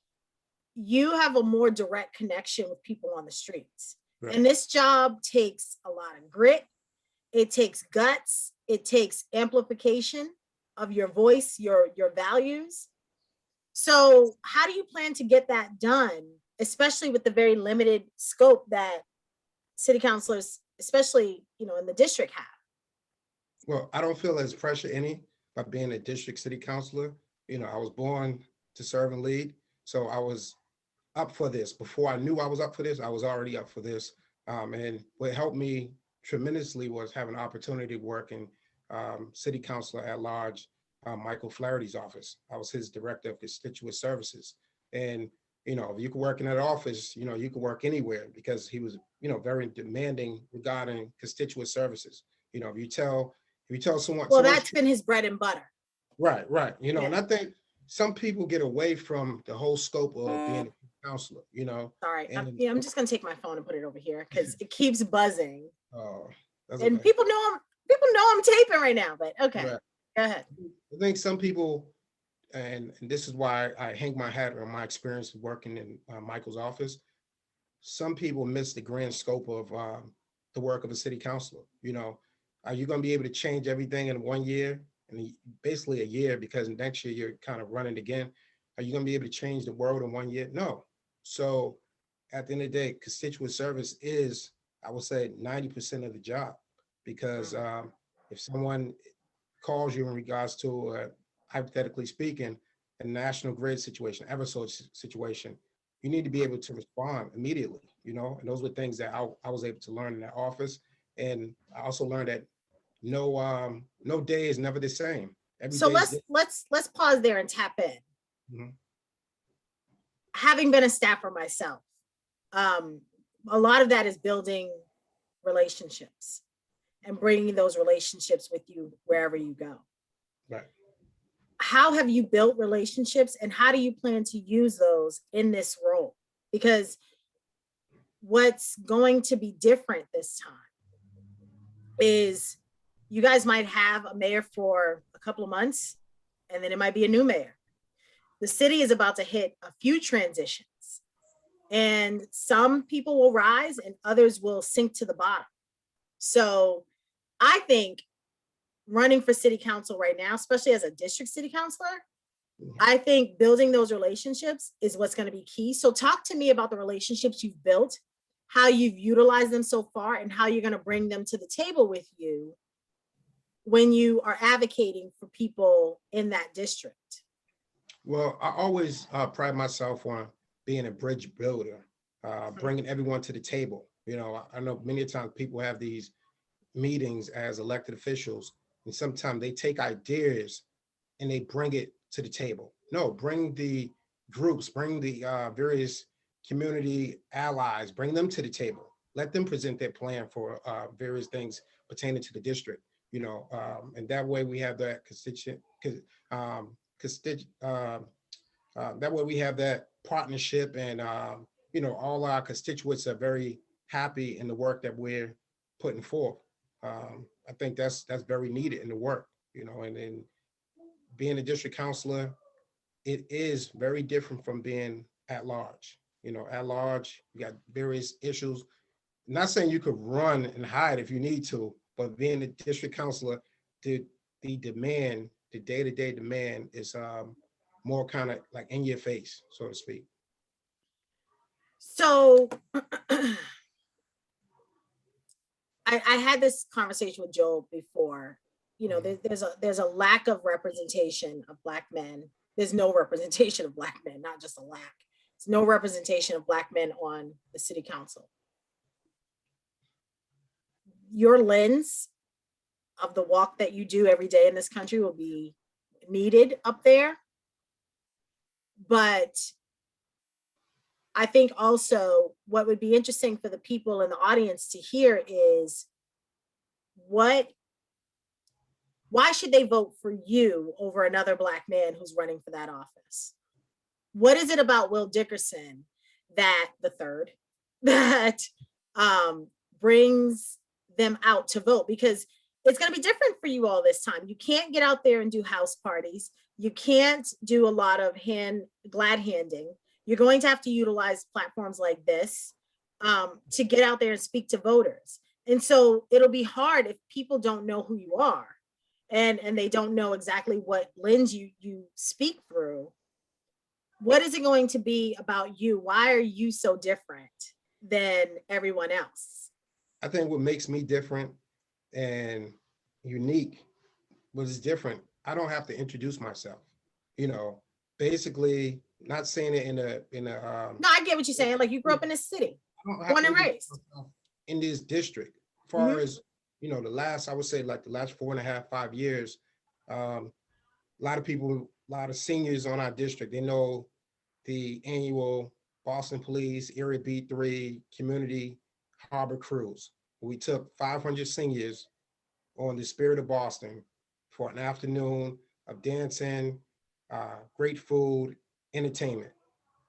You have a more direct connection with people on the streets. Right. And this job takes a lot of grit. It takes guts. It takes amplification of your voice, your values. So how do you plan to get that done, especially with the very limited scope that city councilors, especially, in the district have? Well, I don't feel there's pressure any by being a district city councilor. I was born to serve and lead. So I was up for this. Before I knew I was up for this, I was already up for this. And what helped me tremendously was having an opportunity to work in city councilor at large, Michael Flaherty's office. I was his director of constituent services. And, if you could work in that office, you could work anywhere because he was, very demanding regarding constituent services. If you tell someone. Well, that's been his bread and butter. Right. Yeah. And I think some people get away from the whole scope of being a counselor, Sorry, I'm just gonna take my phone and put it over here because it keeps buzzing. Oh, and okay. People know I'm taping right now, but okay, right. Go ahead. I think some people, and this is why I hang my hat on my experience working in Michael's office. Some people miss the grand scope of the work of a city councilor. Are you going to be able to change everything in 1 year? And basically a year, because next year you're kind of running again. Are you going to be able to change the world in 1 year? No. So at the end of the day, constituent service is, I would say, 90% of the job, because if someone calls you in regards to, hypothetically speaking, a national grid situation, Eversource situation, you need to be able to respond immediately, and those were things that I was able to learn in that office. And I also learned that no day is never the same. So let's pause there and tap in. Mm-hmm. Having been a staffer myself, a lot of that is building relationships. and bringing those relationships with you wherever you go. Right. How have you built relationships, and how do you plan to use those in this role? Because what's going to be different this time is you guys might have a mayor for a couple of months, and then it might be a new mayor. The city is about to hit a few transitions, and some people will rise and others will sink to the bottom. So I think running for city council right now, especially as a district city councilor, I think building those relationships is what's going to be key. So talk to me about the relationships you've built, how you've utilized them so far, and how you're going to bring them to the table with you when you are advocating for people in that district. Well, I always pride myself on being a bridge builder, bringing everyone to the table. You know, I know many times people have these meetings as elected officials, and sometimes they take ideas and they bring it to the table. No, bring the groups, bring the various community allies, bring them to the table. Let them present their plan for various things pertaining to the district, you know, and that way we have that that way we have that partnership, and you know, all our constituents are very happy in the work that we're putting forth. I think that's very needed in the work, you know, and then being a district councilor, it is very different from being at large. You know, at large, you got various issues. Not saying you could run and hide if you need to, but being a district councilor, the demand, the day-to-day demand is more kind of like in your face, so to speak. So I had this conversation with Joel before. You know, there's a lack of representation of Black men. There's no representation of Black men, not just a lack. There's no representation of Black men on the city council. Your lens of the walk that you do every day in this country will be needed up there. But I think also what would be interesting for the people in the audience to hear is why should they vote for you over another Black man who's running for that office? What is it about Will Dickerson, that the third, that brings them out to vote? Because it's going to be different for you all this time. You can't get out there and do house parties. You can't do a lot of glad handing. You're going to have to utilize platforms like this to get out there and speak to voters. And so it'll be hard if people don't know who you are and they don't know exactly what lens you speak through. What is it going to be about you? Why are you so different than everyone else? I think what makes me different and unique, what is different, I don't have to introduce myself. You know, basically, not saying it in a no, I get what you're saying. Like, you grew up in this city, born and raised in this district. As far as, you know, I would say like the last 4.5, 5 years, a lot of people, a lot of seniors on our district, they know the annual Boston Police Area B3 Community Harbor Cruise. We took 500 seniors on the Spirit of Boston for an afternoon of dancing, great food, entertainment,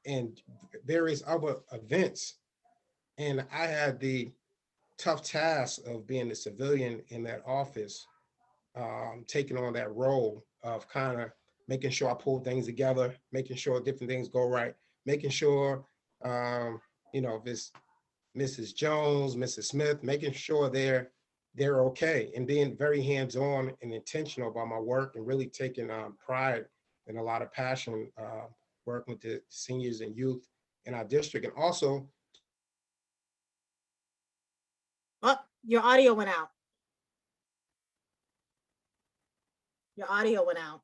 and various other events. And I had the tough task of being a civilian in that office, taking on that role of kind of making sure I pull things together, making sure different things go right, making sure, you know, if it's Mrs. Jones, Mrs. Smith, making sure they're okay, and being very hands-on and intentional about my work, and really taking pride and a lot of passion working with the seniors and youth in our district. And also, your audio went out. Your audio went out.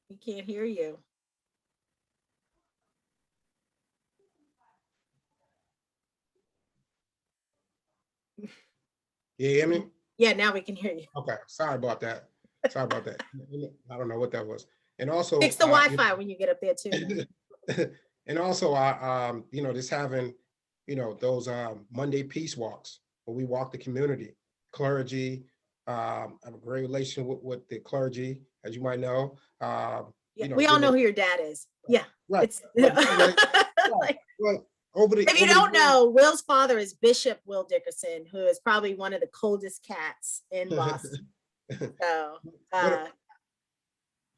We can't hear you. You hear me? Yeah, now we can hear you. Okay, sorry about that. Sorry about that. I don't know what that was. And also fix the Wi-Fi when you get up there too. And also, you know, just having those Monday peace walks where we walk the community, clergy. I have a great relation with the clergy, as you might know. We all know who your dad is. Yeah. Right. It's, if you don't know, Will's father is Bishop Will Dickerson, who is probably one of the coldest cats in Boston. So,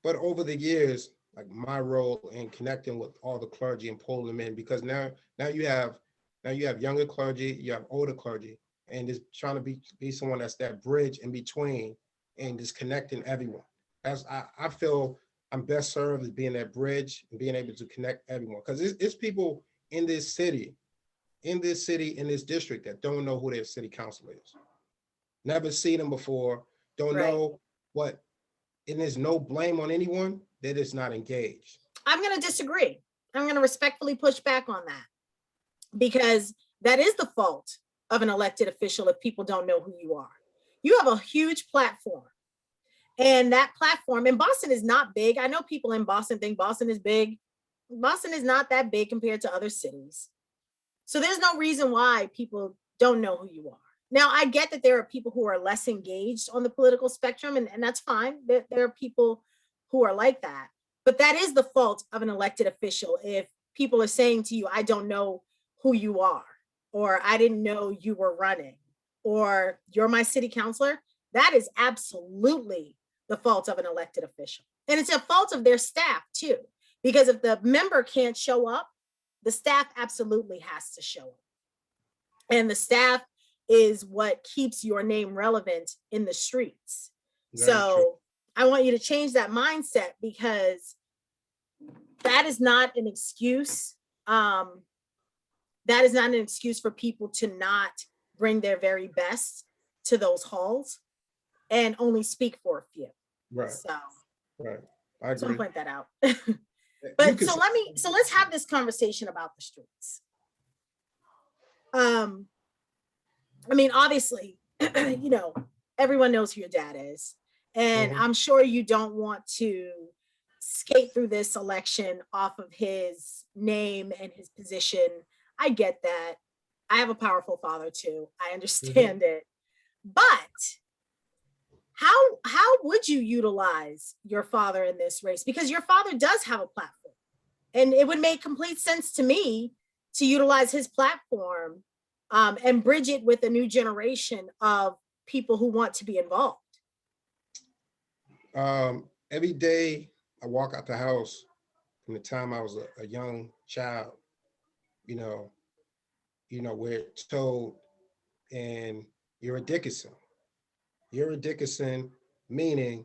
but over the years, like my role in connecting with all the clergy and pulling them in, because now you have younger clergy, you have older clergy, and just trying to be someone that's that bridge in between and just connecting everyone. As I feel I'm best served as being that bridge and being able to connect everyone, because it's people in this city, in this district that don't know who their city council is. Never seen them before, don't know what, and there's no blame on anyone that is not engaged. I'm going to disagree. I'm going to respectfully push back on that, because that is the fault of an elected official if people don't know who you are. You have a huge platform, and that platform, and Boston is not big. I know people in Boston think Boston is big. Boston is not that big compared to other cities. So there's no reason why people don't know who you are. Now, I get that there are people who are less engaged on the political spectrum, and that's fine. There are people who are like that. But that is the fault of an elected official if people are saying to you, I don't know who you are, or I didn't know you were running, or you're my city councilor. That is absolutely the fault of an elected official. And it's a fault of their staff too, because if the member can't show up, the staff absolutely has to show up. And the staff is what keeps your name relevant in the streets. Very so true. I want you to change that mindset, because that is not an excuse. That is not an excuse for people to not bring their very best to those halls and only speak for a few. Right. So, right. I agree. So I'll point that out. But so let's have this conversation about the streets. I mean, obviously, everyone knows who your dad is, and I'm sure you don't want to skate through this election off of his name and his position. I get that. I have a powerful father too. I understand it. But how would you utilize your father in this race? Because your father does have a platform, and it would make complete sense to me to utilize his platform and bridge it with a new generation of people who want to be involved. Every day I walk out the house, from the time I was a young child, we're told, and you're a Dickerson. You're a Dickerson, meaning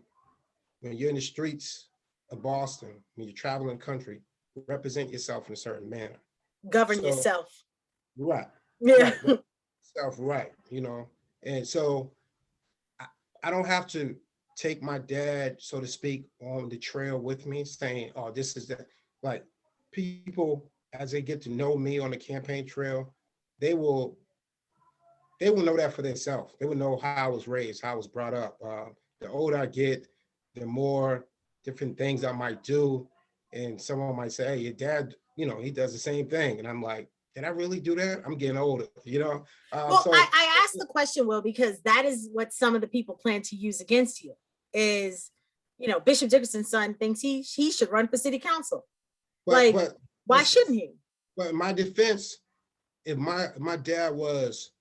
when you're in the streets of Boston, when you're traveling the country, represent yourself in a certain manner. Govern yourself. Right. Yeah. Right. Right. And so I don't have to take my dad, so to speak, on the trail with me, saying, oh, this is that. Like, people, as they get to know me on the campaign trail, they will know that for themselves. They will know how I was raised, how I was brought up. The older I get, the more different things I might do. And someone might say, hey, your dad, he does the same thing. And I'm like, did I really do that? I'm getting older, Well, so I asked the question, Will, because that is what some of the people plan to use against you is, Bishop Dickerson's son thinks he should run for city council. But why shouldn't he? But in my defense, if my dad was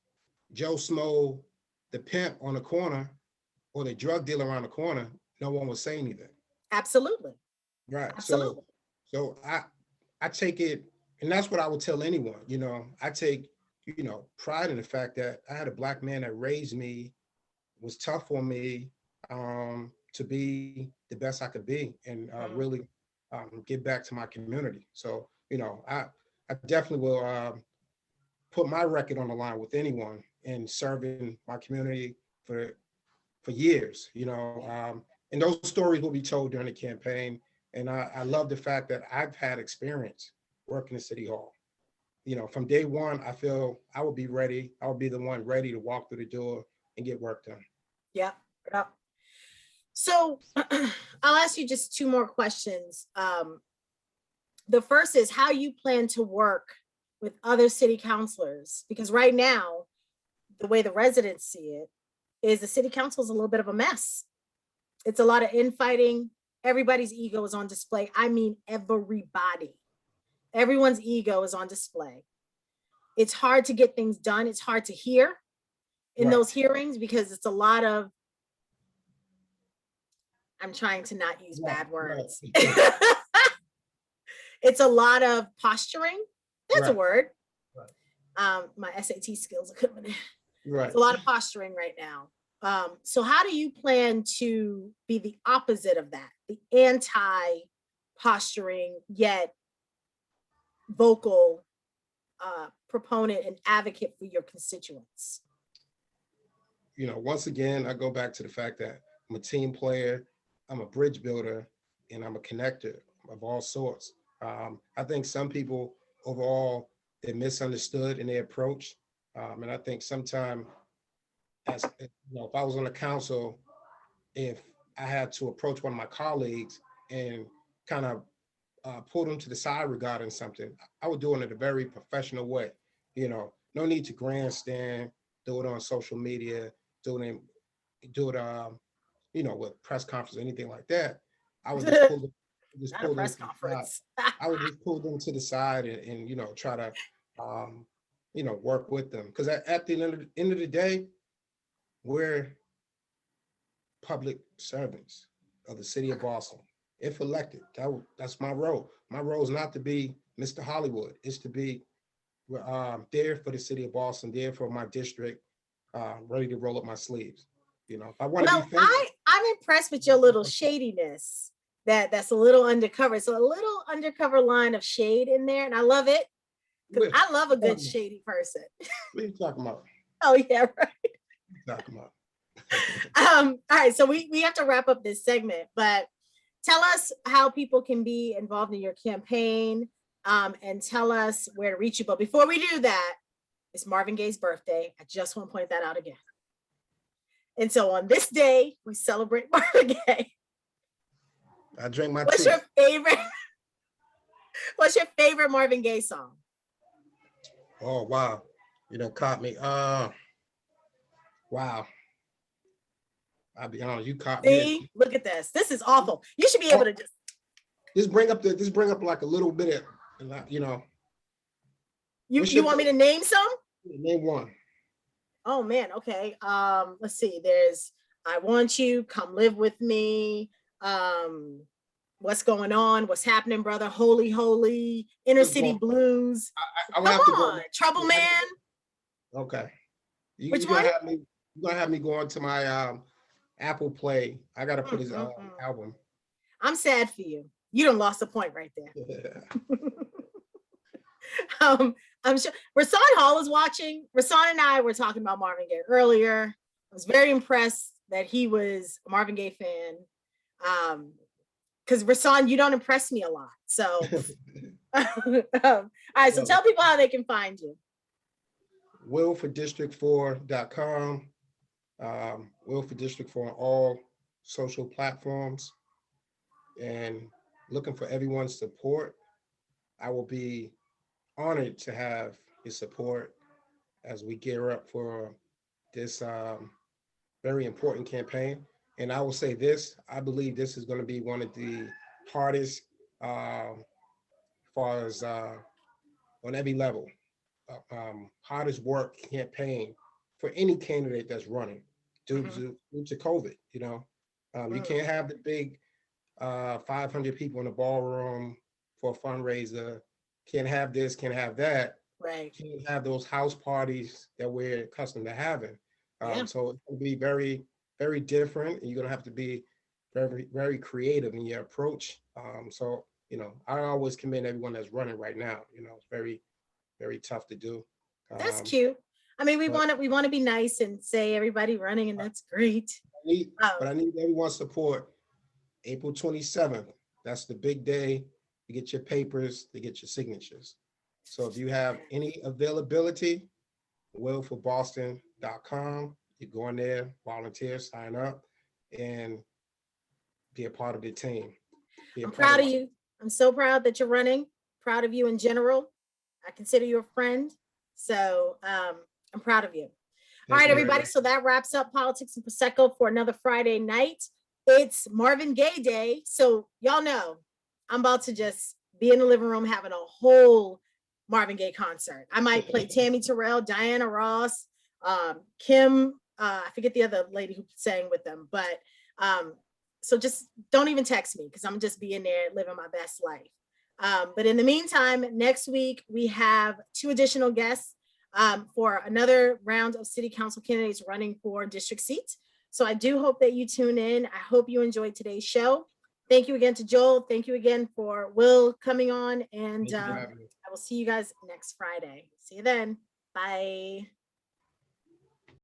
Joe Smo, the pimp on the corner, or the drug dealer around the corner, no one would say anything. Absolutely. Right. Absolutely. So I take it, and that's what I would tell anyone. I take pride in the fact that I had a Black man that raised me, was tough on me, to be the best I could be, and really give back to my community. So I definitely will put my record on the line with anyone in serving my community for years. And those stories will be told during the campaign. And I love the fact that I've had experience working in City Hall. From day one, I feel I will be ready. I will be the one ready to walk through the door and get work done. Yeah. So I'll ask you just two more questions. The first is how you plan to work with other city councilors, because right now, the way the residents see it is the city council is a little bit of a mess. It's a lot of infighting. Everybody's ego is on display. I mean, everybody. Everyone's ego is on display. It's hard to get things done. It's hard to hear in those hearings because it's a lot of, I'm trying to not use bad words. It's a lot of posturing. That's a word. My SAT skills are coming in. It's a lot of posturing right now. So how do you plan to be the opposite of that? The anti-posturing, yet vocal proponent and advocate for your constituents? You know, once again, I go back to the fact that I'm a team player, I'm a bridge builder, and I'm a connector of all sorts. I think some people overall, they're misunderstood in their approach. And I think sometimes, as you know, if I was on the council, if I had to approach one of my colleagues and kind of pull them to the side regarding something, I would do it in a very professional way. You know, no need to grandstand, do it on social media, do it, you know, with press conference or anything like that. I would just pull them. Not a press conference. I would just pull them to the side and you know, try to you know, work with them, because at the end of the day, we're public servants of the city of Boston. If elected, that's my role. My role is not to be Mr. Hollywood. It's to be there for the city of Boston, there for my district, ready to roll up my sleeves. You know, if I want to be famous, I'm impressed with your little shadiness. That's a little undercover. So a little undercover line of shade in there, and I love it. Because I love a good shady person. What are you talking about? Oh yeah, right. What are you talking about? All right, so we have to wrap up this segment, but tell us how people can be involved in your campaign, and tell us where to reach you. But before we do that, it's Marvin Gaye's birthday. I just want to point that out again. And so on this day, we celebrate Marvin Gaye. I drink my tea. What's your favorite Marvin Gaye song? Oh wow, you done caught me. Wow. I'll be honest, you caught me. Look at this. This is awful. You should be able to just bring up like a little bit of, you know. You want me to name some? Name one. Oh man, okay. Let's see. There's I Want You, Come Live With Me, What's Going On, What's Happening, Brother, Holy Holy, Inner City Blues. Come on, Trouble Man. Okay. Which one? You're gonna have me go on to my Apple Play. I gotta put his album. I'm sad for you. You done lost a point right there. Yeah. I'm sure Rasan Hall is watching. Rasan and I were talking about Marvin Gaye earlier. I was very impressed that he was a Marvin Gaye fan. Because Rasan, you don't impress me a lot. So, all right. So tell people how they can find you. willfordistrict4.com. Will for District 4 on all social platforms, and looking for everyone's support. I will be honored to have your support as we gear up for this very important campaign. And I will say this, I believe this is going to be one of the hardest as far as on every level, hardest work campaign for any candidate that's running due to COVID. You know, you can't have the big 500 people in the ballroom for a fundraiser. Can't have this, can't have that. Right. Can't have those house parties that we're accustomed to having. So it will be very, very different. You're gonna have to be very, very creative in your approach. So, you know, I always commend everyone that's running right now. You know, it's very, very tough to do. That's cute. I mean, we want to be nice and say everybody running, and that's great. But I need everyone's support. April 27th. That's the big day. To get your papers, to get your signatures. So if you have any availability, willforboston.com. You go in there, volunteer, sign up, and be a part of the team. I'm proud of you. I'm so proud that you're running. Proud of you in general. I consider you a friend. So I'm proud of you. All right, everybody. So that wraps up Politics and Prosecco for another Friday night. It's Marvin Gaye Day. So y'all know I'm about to just be in the living room having a whole Marvin Gaye concert. I might play Tammy Terrell, Diana Ross, Kim, I forget the other lady who sang with them, but so just don't even text me because I'm just being there living my best life. But in the meantime, next week we have 2 additional guests for another round of city council candidates running for district seats. So I do hope that you tune in. I hope you enjoyed today's show. Thank you again to Joel. Thank you again for Will coming on. And I will see you guys next Friday. See you then. Bye.